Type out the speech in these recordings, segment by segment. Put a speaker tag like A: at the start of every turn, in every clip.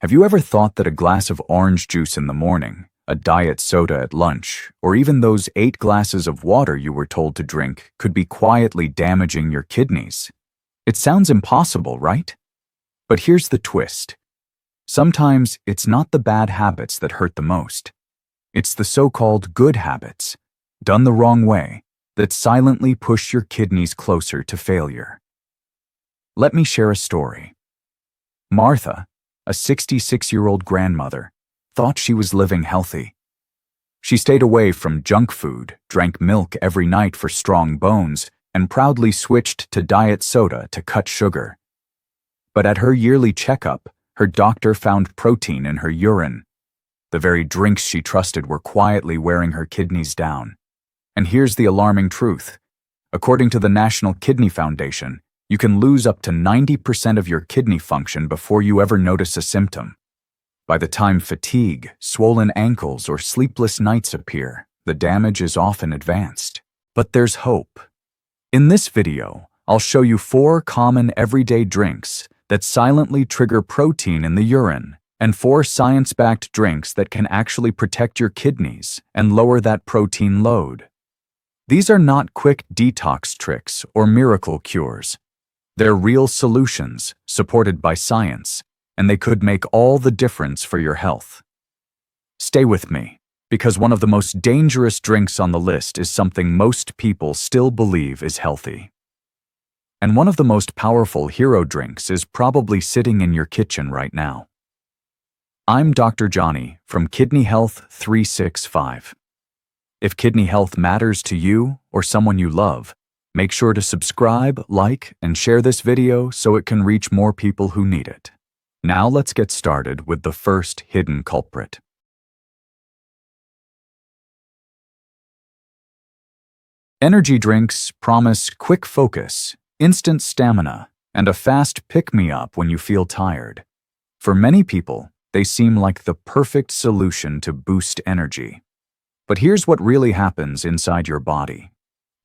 A: Have you ever thought that a glass of orange juice in the morning, a diet soda at lunch, or even those 8 glasses of water you were told to drink could be quietly damaging your kidneys? It sounds impossible, right? But here's the twist. Sometimes it's not the bad habits that hurt the most. It's the so-called good habits, done the wrong way, that silently push your kidneys closer to failure. Let me share a story. Martha, a 66-year-old grandmother, thought she was living healthy. She stayed away from junk food, drank milk every night for strong bones, and proudly switched to diet soda to cut sugar. But at her yearly checkup, her doctor found protein in her urine. The very drinks she trusted were quietly wearing her kidneys down. And here's the alarming truth. According to the National Kidney Foundation, you can lose up to 90% of your kidney function before you ever notice a symptom. By the time fatigue, swollen ankles, or sleepless nights appear, the damage is often advanced. But there's hope. In this video, I'll show you 4 common everyday drinks that silently trigger protein in the urine, and 4 science-backed drinks that can actually protect your kidneys and lower that protein load. These are not quick detox tricks or miracle cures. They're real solutions, supported by science, and they could make all the difference for your health. Stay with me, because one of the most dangerous drinks on the list is something most people still believe is healthy. And one of the most powerful hero drinks is probably sitting in your kitchen right now. I'm Dr. Johnny from Kidney Health 365. If kidney health matters to you or someone you love, make sure to subscribe, like, and share this video so it can reach more people who need it. Now let's get started with the first hidden culprit. Energy drinks promise quick focus, instant stamina, and a fast pick-me-up when you feel tired. For many people, they seem like the perfect solution to boost energy. But here's what really happens inside your body.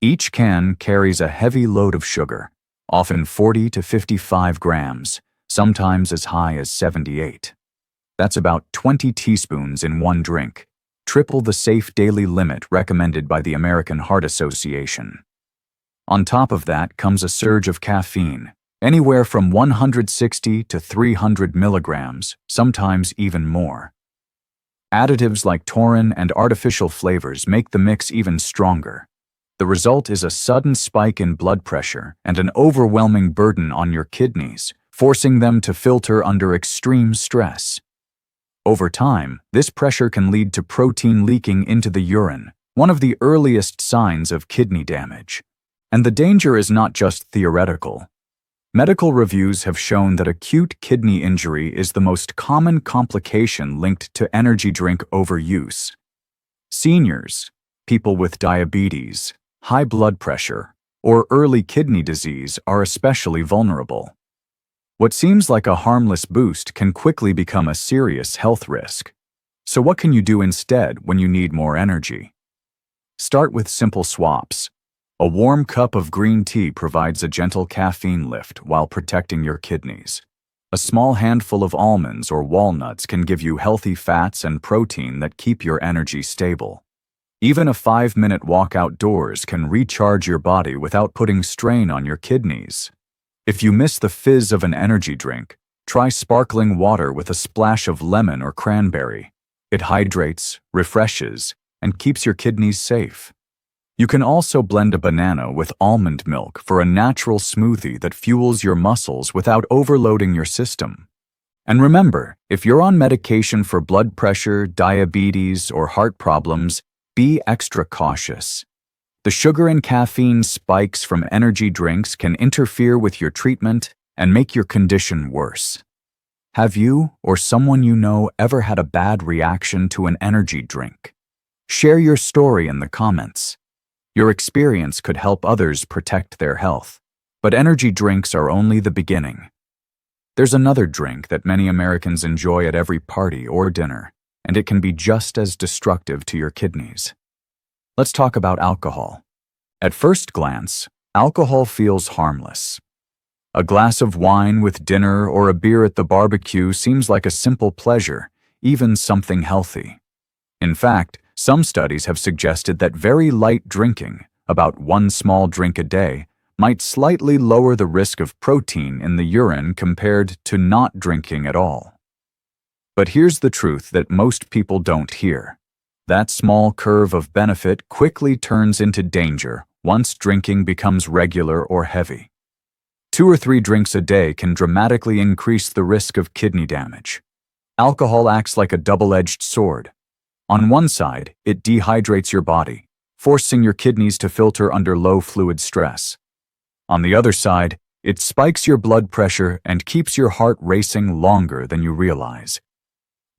A: Each can carries a heavy load of sugar, often 40 to 55 grams, sometimes as high as 78. That's about 20 teaspoons in one drink, triple the safe daily limit recommended by the American Heart Association. On top of that comes a surge of caffeine, anywhere from 160 to 300 milligrams, sometimes even more. Additives like taurine and artificial flavors make the mix even stronger. The result is a sudden spike in blood pressure and an overwhelming burden on your kidneys, forcing them to filter under extreme stress. Over time, this pressure can lead to protein leaking into the urine, one of the earliest signs of kidney damage. And the danger is not just theoretical. Medical reviews have shown that acute kidney injury is the most common complication linked to energy drink overuse. Seniors, people with diabetes, high blood pressure, or early kidney disease are especially vulnerable. What seems like a harmless boost can quickly become a serious health risk. So what can you do instead when you need more energy? Start with simple swaps. A warm cup of green tea provides a gentle caffeine lift while protecting your kidneys. A small handful of almonds or walnuts can give you healthy fats and protein that keep your energy stable. Even a 5-minute walk outdoors can recharge your body without putting strain on your kidneys. If you miss the fizz of an energy drink, try sparkling water with a splash of lemon or cranberry. It hydrates, refreshes, and keeps your kidneys safe. You can also blend a banana with almond milk for a natural smoothie that fuels your muscles without overloading your system. And remember, if you're on medication for blood pressure, diabetes, or heart problems, be extra cautious. The sugar and caffeine spikes from energy drinks can interfere with your treatment and make your condition worse. Have you or someone you know ever had a bad reaction to an energy drink? Share your story in the comments. Your experience could help others protect their health. But energy drinks are only the beginning. There's another drink that many Americans enjoy at every party or dinner, and it can be just as destructive to your kidneys. Let's talk about alcohol. At first glance, alcohol feels harmless. A glass of wine with dinner or a beer at the barbecue seems like a simple pleasure, even something healthy. In fact, some studies have suggested that very light drinking, about one small drink a day, might slightly lower the risk of protein in the urine compared to not drinking at all. But here's the truth that most people don't hear. That small curve of benefit quickly turns into danger once drinking becomes regular or heavy. 2 or 3 drinks a day can dramatically increase the risk of kidney damage. Alcohol acts like a double-edged sword. On one side, it dehydrates your body, forcing your kidneys to filter under low fluid stress. On the other side, it spikes your blood pressure and keeps your heart racing longer than you realize.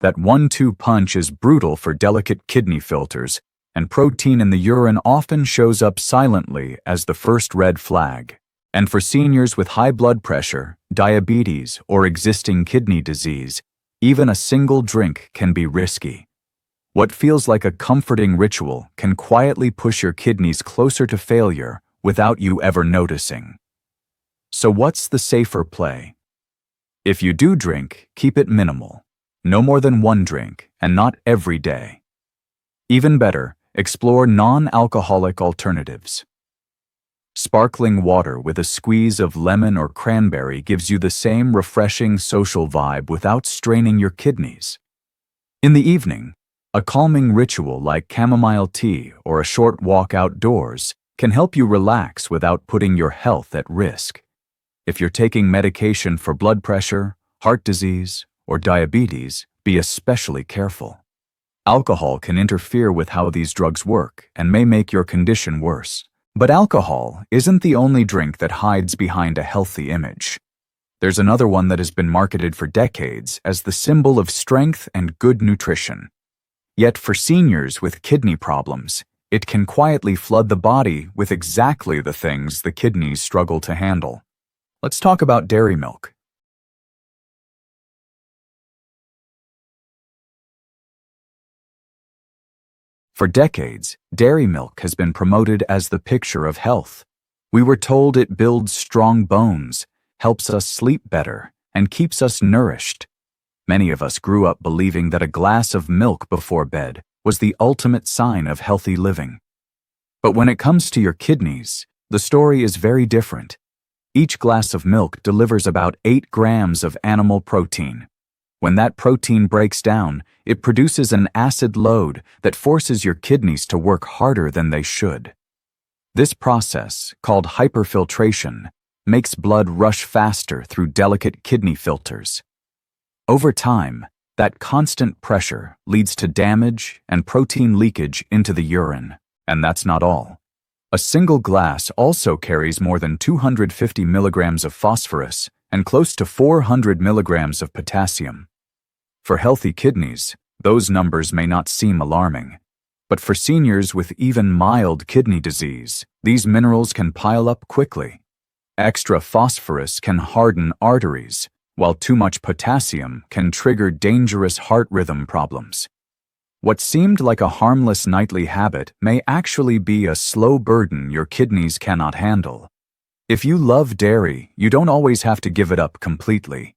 A: That 1-2 punch is brutal for delicate kidney filters, and protein in the urine often shows up silently as the first red flag. And for seniors with high blood pressure, diabetes, or existing kidney disease, even a single drink can be risky. What feels like a comforting ritual can quietly push your kidneys closer to failure without you ever noticing. So what's the safer play? If you do drink, keep it minimal. No more than 1 drink, and not every day. Even better, explore non-alcoholic alternatives. Sparkling water with a squeeze of lemon or cranberry gives you the same refreshing social vibe without straining your kidneys. In the evening, a calming ritual like chamomile tea or a short walk outdoors can help you relax without putting your health at risk. If you're taking medication for blood pressure, heart disease, or diabetes, be especially careful. Alcohol can interfere with how these drugs work and may make your condition worse. But alcohol isn't the only drink that hides behind a healthy image. There's another one that has been marketed for decades as the symbol of strength and good nutrition. Yet for seniors with kidney problems, it can quietly flood the body with exactly the things the kidneys struggle to handle. Let's talk about dairy milk. For decades, dairy milk has been promoted as the picture of health. We were told it builds strong bones, helps us sleep better, and keeps us nourished. Many of us grew up believing that a glass of milk before bed was the ultimate sign of healthy living. But when it comes to your kidneys, the story is very different. Each glass of milk delivers about 8 grams of animal protein. When that protein breaks down, it produces an acid load that forces your kidneys to work harder than they should. This process, called hyperfiltration, makes blood rush faster through delicate kidney filters. Over time, that constant pressure leads to damage and protein leakage into the urine, and that's not all. A single glass also carries more than 250 milligrams of phosphorus and close to 400 milligrams of potassium. For healthy kidneys, those numbers may not seem alarming. But for seniors with even mild kidney disease, these minerals can pile up quickly. Extra phosphorus can harden arteries, while too much potassium can trigger dangerous heart rhythm problems. What seemed like a harmless nightly habit may actually be a slow burden your kidneys cannot handle. If you love dairy, you don't always have to give it up completely.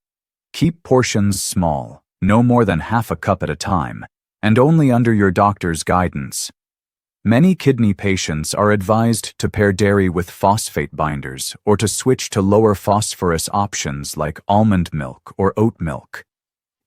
A: Keep portions small. No more than half a cup at a time, and only under your doctor's guidance. Many kidney patients are advised to pair dairy with phosphate binders or to switch to lower phosphorus options like almond milk or oat milk.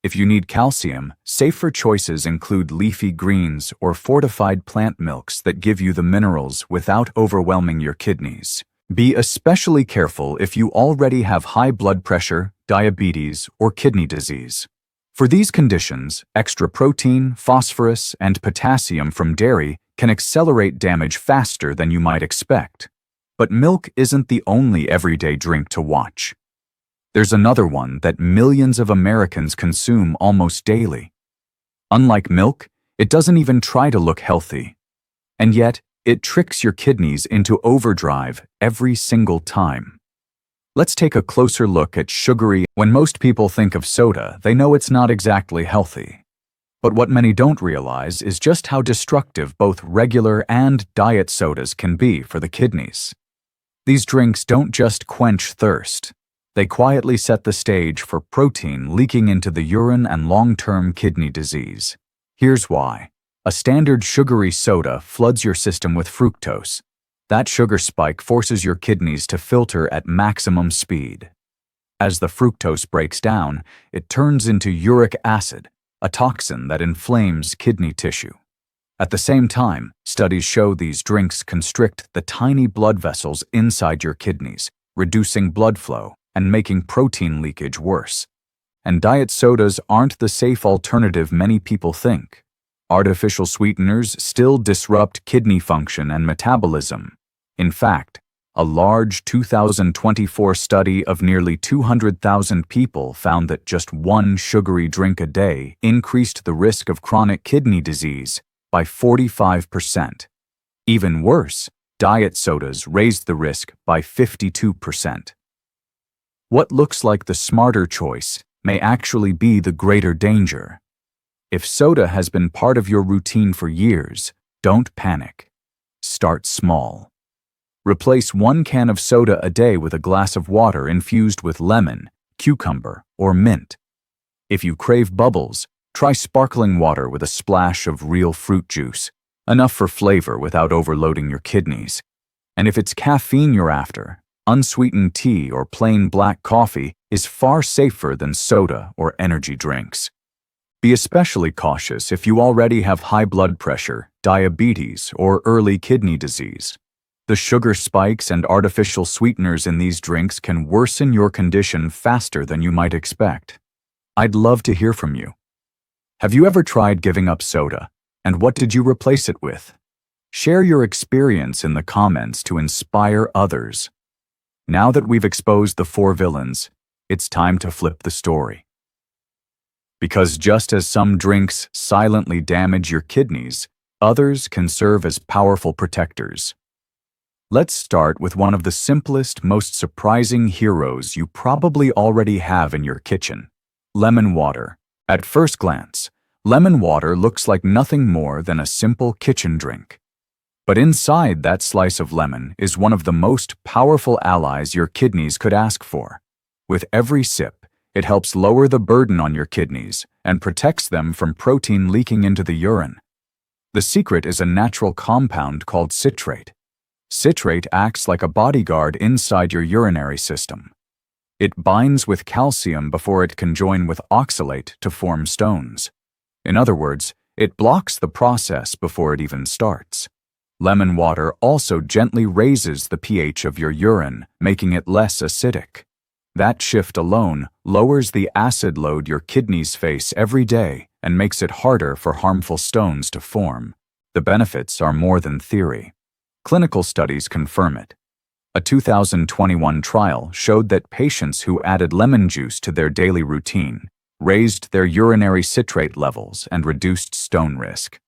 A: If you need calcium, safer choices include leafy greens or fortified plant milks that give you the minerals without overwhelming your kidneys. Be especially careful if you already have high blood pressure, diabetes, or kidney disease. For these conditions, extra protein, phosphorus, and potassium from dairy can accelerate damage faster than you might expect. But milk isn't the only everyday drink to watch. There's another one that millions of Americans consume almost daily. Unlike milk, it doesn't even try to look healthy. And yet, it tricks your kidneys into overdrive every single time. Let's take a closer look at Sugary. When most people think of soda, they know it's not exactly healthy. But what many don't realize is just how destructive both regular and diet sodas can be for the kidneys. These drinks don't just quench thirst. They quietly set the stage for protein leaking into the urine and long-term kidney disease. Here's why. A standard sugary soda floods your system with fructose. That sugar spike forces your kidneys to filter at maximum speed. As the fructose breaks down, it turns into uric acid, a toxin that inflames kidney tissue. At the same time, studies show these drinks constrict the tiny blood vessels inside your kidneys, reducing blood flow and making protein leakage worse. And diet sodas aren't the safe alternative many people think. Artificial sweeteners still disrupt kidney function and metabolism. In fact, a large 2024 study of nearly 200,000 people found that just one sugary drink a day increased the risk of chronic kidney disease by 45%. Even worse, diet sodas raised the risk by 52%. What looks like the smarter choice may actually be the greater danger. If soda has been part of your routine for years, don't panic. Start small. Replace 1 can of soda a day with a glass of water infused with lemon, cucumber, or mint. If you crave bubbles, try sparkling water with a splash of real fruit juice, enough for flavor without overloading your kidneys. And if it's caffeine you're after, unsweetened tea or plain black coffee is far safer than soda or energy drinks. Be especially cautious if you already have high blood pressure, diabetes, or early kidney disease. The sugar spikes and artificial sweeteners in these drinks can worsen your condition faster than you might expect. I'd love to hear from you. Have you ever tried giving up soda, and what did you replace it with? Share your experience in the comments to inspire others. Now that we've exposed the 4 villains, it's time to flip the story. Because just as some drinks silently damage your kidneys, others can serve as powerful protectors. Let's start with one of the simplest, most surprising heroes you probably already have in your kitchen: lemon water. At first glance, lemon water looks like nothing more than a simple kitchen drink. But inside that slice of lemon is one of the most powerful allies your kidneys could ask for. With every sip, it helps lower the burden on your kidneys and protects them from protein leaking into the urine. The secret is a natural compound called citrate. Citrate acts like a bodyguard inside your urinary system. It binds with calcium before it can join with oxalate to form stones. In other words, it blocks the process before it even starts. Lemon water also gently raises the pH of your urine, making it less acidic. That shift alone lowers the acid load your kidneys face every day and makes it harder for harmful stones to form. The benefits are more than theory. Clinical studies confirm it. A 2021 trial showed that patients who added lemon juice to their daily routine raised their urinary citrate levels and reduced stone risk.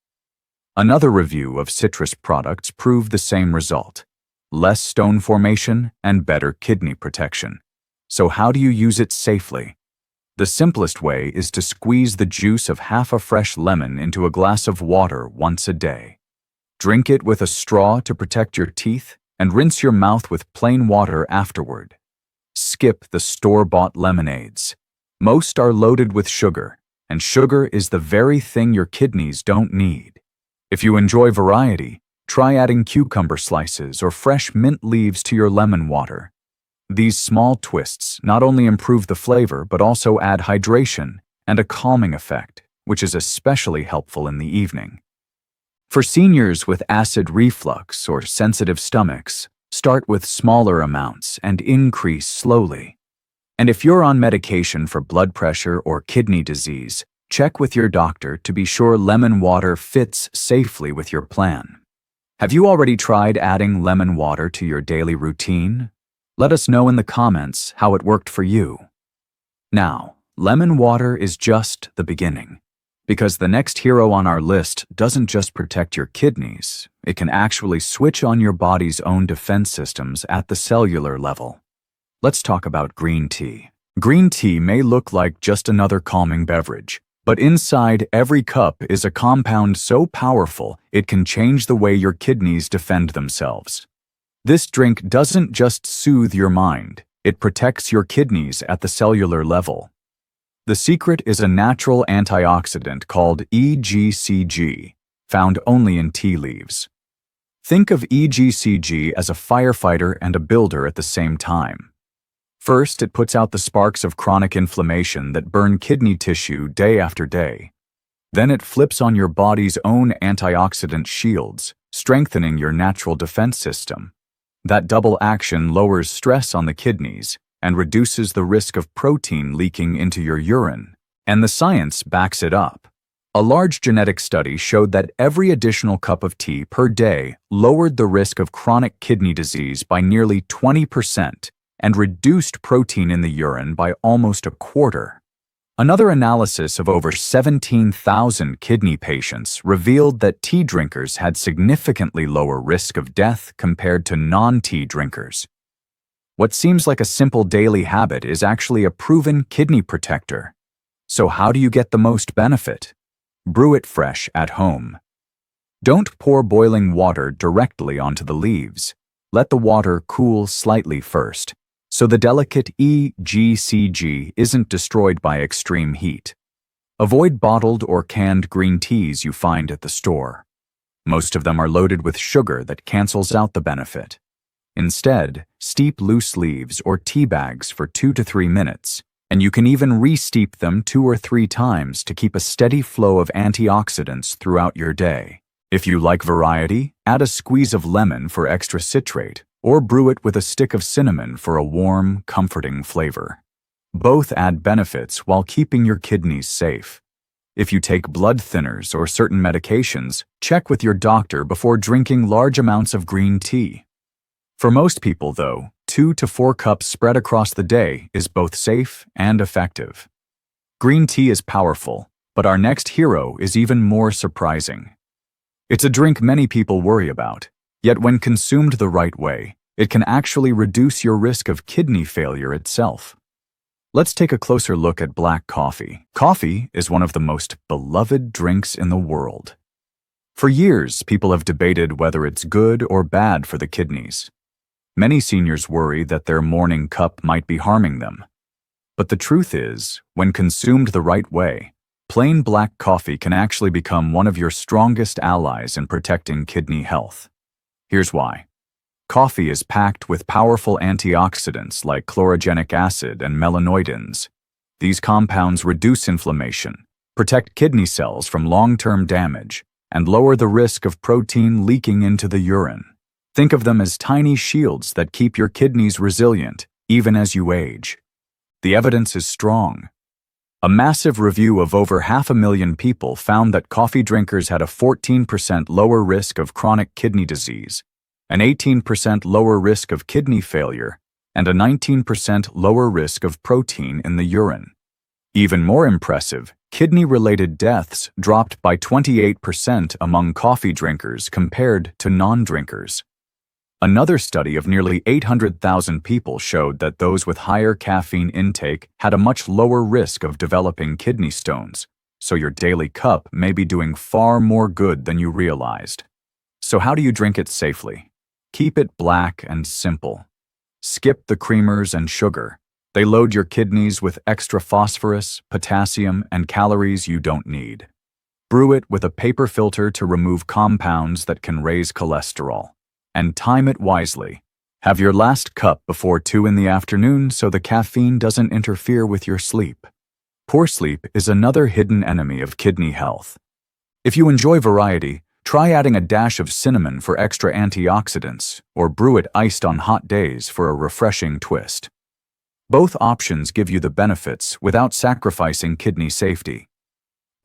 A: Another review of citrus products proved the same result: less stone formation and better kidney protection. So how do you use it safely? The simplest way is to squeeze the juice of half a fresh lemon into a glass of water once a day. Drink it with a straw to protect your teeth and rinse your mouth with plain water afterward. Skip the store-bought lemonades. Most are loaded with sugar, and sugar is the very thing your kidneys don't need. If you enjoy variety, try adding cucumber slices or fresh mint leaves to your lemon water. These small twists not only improve the flavor but also add hydration and a calming effect, which is especially helpful in the evening. For seniors with acid reflux or sensitive stomachs, start with smaller amounts and increase slowly. And if you're on medication for blood pressure or kidney disease, check with your doctor to be sure lemon water fits safely with your plan. Have you already tried adding lemon water to your daily routine? Let us know in the comments how it worked for you. Now, lemon water is just the beginning. Because the next hero on our list doesn't just protect your kidneys, it can actually switch on your body's own defense systems at the cellular level. Let's talk about green tea. Green tea may look like just another calming beverage, but inside every cup is a compound so powerful it can change the way your kidneys defend themselves. This drink doesn't just soothe your mind, It protects your kidneys at the cellular level. The secret is a natural antioxidant called EGCG, found only in tea leaves. Think of EGCG as a firefighter and a builder at the same time. First, it puts out the sparks of chronic inflammation that burn kidney tissue day after day. Then it flips on your body's own antioxidant shields, strengthening your natural defense system. That double action lowers stress on the kidneys and reduces the risk of protein leaking into your urine, and the science backs it up. A large genetic study showed that every additional cup of tea per day lowered the risk of chronic kidney disease by nearly 20% and reduced protein in the urine by almost a quarter. Another analysis of over 17,000 kidney patients revealed that tea drinkers had significantly lower risk of death compared to non-tea drinkers. What seems like a simple daily habit is actually a proven kidney protector. So how do you get the most benefit? Brew it fresh at home. Don't pour boiling water directly onto the leaves. Let the water cool slightly first, so the delicate EGCG isn't destroyed by extreme heat. Avoid bottled or canned green teas you find at the store. Most of them are loaded with sugar that cancels out the benefit. Instead, steep loose leaves or tea bags for 2 to 3 minutes, and you can even re-steep them 2 or 3 times to keep a steady flow of antioxidants throughout your day. If you like variety, add a squeeze of lemon for extra citrate, or brew it with a stick of cinnamon for a warm, comforting flavor. Both add benefits while keeping your kidneys safe. If you take blood thinners or certain medications, check with your doctor before drinking large amounts of green tea. For most people, though, 2 to 4 cups spread across the day is both safe and effective. Green tea is powerful, but our next hero is even more surprising. It's a drink many people worry about, yet when consumed the right way, it can actually reduce your risk of kidney failure itself. Let's take a closer look at black coffee. Coffee is one of the most beloved drinks in the world. For years, people have debated whether it's good or bad for the kidneys. Many seniors worry that their morning cup might be harming them. But the truth is, when consumed the right way, plain black coffee can actually become one of your strongest allies in protecting kidney health. Here's why. Coffee is packed with powerful antioxidants like chlorogenic acid and melanoidins. These compounds reduce inflammation, protect kidney cells from long-term damage, and lower the risk of protein leaking into the urine. Think of them as tiny shields that keep your kidneys resilient, even as you age. The evidence is strong. A massive review of over 500,000 people found that coffee drinkers had a 14% lower risk of chronic kidney disease, an 18% lower risk of kidney failure, and a 19% lower risk of protein in the urine. Even more impressive, kidney-related deaths dropped by 28% among coffee drinkers compared to non-drinkers. Another study of nearly 800,000 people showed that those with higher caffeine intake had a much lower risk of developing kidney stones, so your daily cup may be doing far more good than you realized. So how do you drink it safely? Keep it black and simple. Skip the creamers and sugar. They load your kidneys with extra phosphorus, potassium, and calories you don't need. Brew it with a paper filter to remove compounds that can raise cholesterol. And time it wisely. Have your last cup before 2 in the afternoon so the caffeine doesn't interfere with your sleep. Poor sleep is another hidden enemy of kidney health. If you enjoy variety, try adding a dash of cinnamon for extra antioxidants, or brew it iced on hot days for a refreshing twist. Both options give you the benefits without sacrificing kidney safety.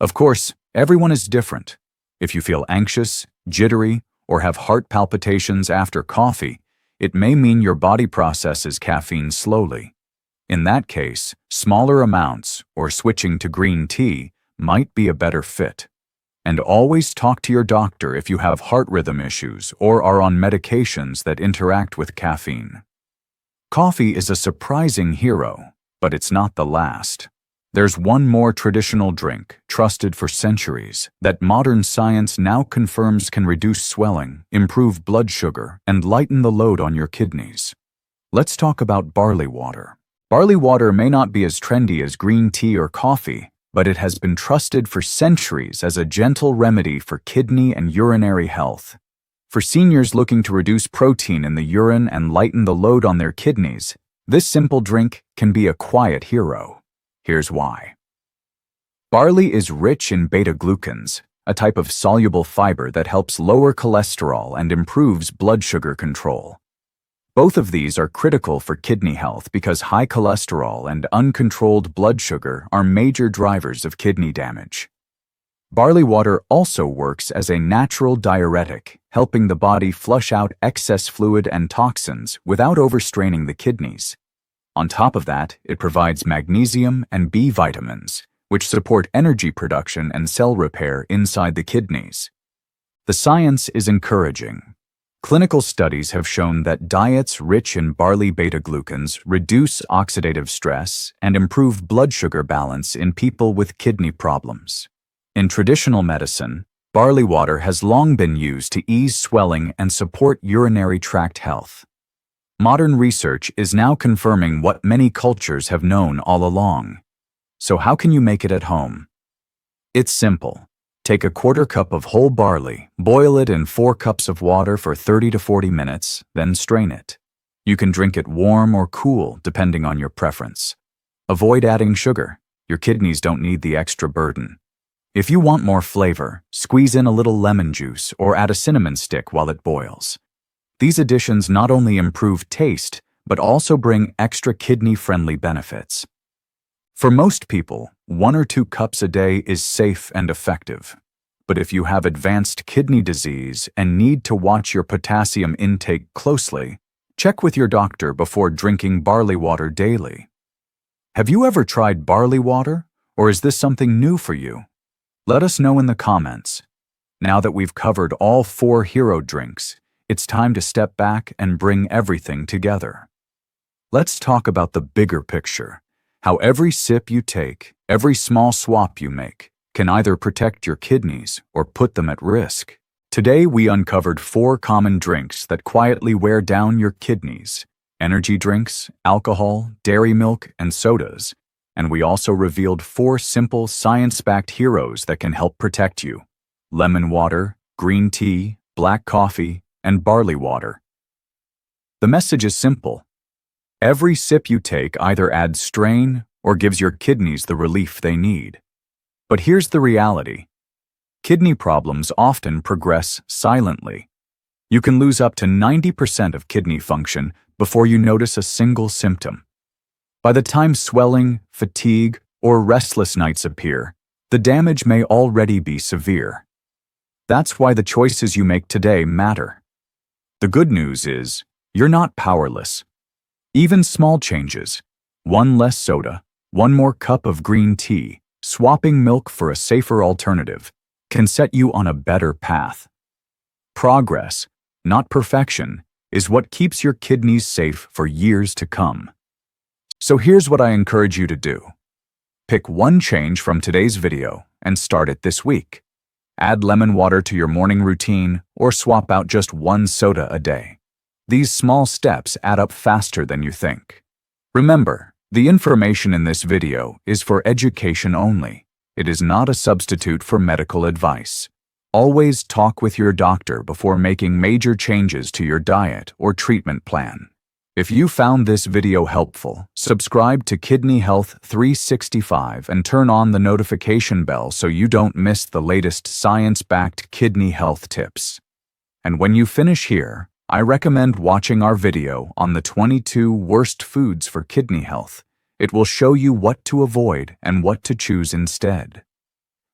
A: Of course, everyone is different. If you feel anxious, jittery, or have heart palpitations after coffee, it may mean your body processes caffeine slowly. In that case, smaller amounts or switching to green tea might be a better fit. And always talk to your doctor if you have heart rhythm issues or are on medications that interact with caffeine. Coffee is a surprising hero, but it's not the last. There's one more traditional drink, trusted for centuries, that modern science now confirms can reduce swelling, improve blood sugar, and lighten the load on your kidneys. Let's talk about barley water. Barley water may not be as trendy as green tea or coffee, but it has been trusted for centuries as a gentle remedy for kidney and urinary health. For seniors looking to reduce protein in the urine and lighten the load on their kidneys, this simple drink can be a quiet hero. Here's why. Barley is rich in beta-glucans, a type of soluble fiber that helps lower cholesterol and improves blood sugar control. Both of these are critical for kidney health because high cholesterol and uncontrolled blood sugar are major drivers of kidney damage. Barley water also works as a natural diuretic, helping the body flush out excess fluid and toxins without overstraining the kidneys. On top of that, it provides magnesium and B vitamins, which support energy production and cell repair inside the kidneys. The science is encouraging. Clinical studies have shown that diets rich in barley beta-glucans reduce oxidative stress and improve blood sugar balance in people with kidney problems. In traditional medicine, barley water has long been used to ease swelling and support urinary tract health. Modern research is now confirming what many cultures have known all along. So how can you make it at home? It's simple. Take a quarter cup of whole barley, boil it in 4 cups of water for 30 to 40 minutes, then strain it. You can drink it warm or cool, depending on your preference. Avoid adding sugar. Your kidneys don't need the extra burden. If you want more flavor, squeeze in a little lemon juice or add a cinnamon stick while it boils. These additions not only improve taste, but also bring extra kidney-friendly benefits. For most people, 1 or 2 cups a day is safe and effective. But if you have advanced kidney disease and need to watch your potassium intake closely, check with your doctor before drinking barley water daily. Have you ever tried barley water, or is this something new for you? Let us know in the comments. Now that we've covered all 4 hero drinks, it's time to step back and bring everything together. Let's talk about the bigger picture. How every sip you take, every small swap you make, can either protect your kidneys or put them at risk. Today we uncovered 4 common drinks that quietly wear down your kidneys: energy drinks, alcohol, dairy milk, and sodas. And we also revealed 4 simple science-backed heroes that can help protect you: lemon water, green tea, black coffee, and barley water. The message is simple. Every sip you take either adds strain or gives your kidneys the relief they need. But here's the reality. Kidney problems often progress silently. You can lose up to 90% of kidney function before you notice a single symptom. By the time swelling, fatigue, or restless nights appear, the damage may already be severe. That's why the choices you make today matter. The good news is, you're not powerless. Even small changes, 1 less soda, 1 more cup of green tea, swapping milk for a safer alternative, can set you on a better path. Progress, not perfection, is what keeps your kidneys safe for years to come. So here's what I encourage you to do. Pick 1 change from today's video and start it this week. Add lemon water to your morning routine or swap out just 1 soda a day. These small steps add up faster than you think. Remember, the information in this video is for education only. It is not a substitute for medical advice. Always talk with your doctor before making major changes to your diet or treatment plan. If you found this video helpful, subscribe to Kidney Health 365 and turn on the notification bell so you don't miss the latest science-backed kidney health tips. And when you finish here, I recommend watching our video on the 22 worst foods for kidney health. It will show you what to avoid and what to choose instead.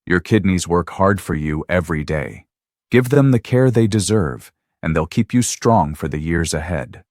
A: Your kidneys work hard for you every day. Give them the care they deserve, and they'll keep you strong for the years ahead.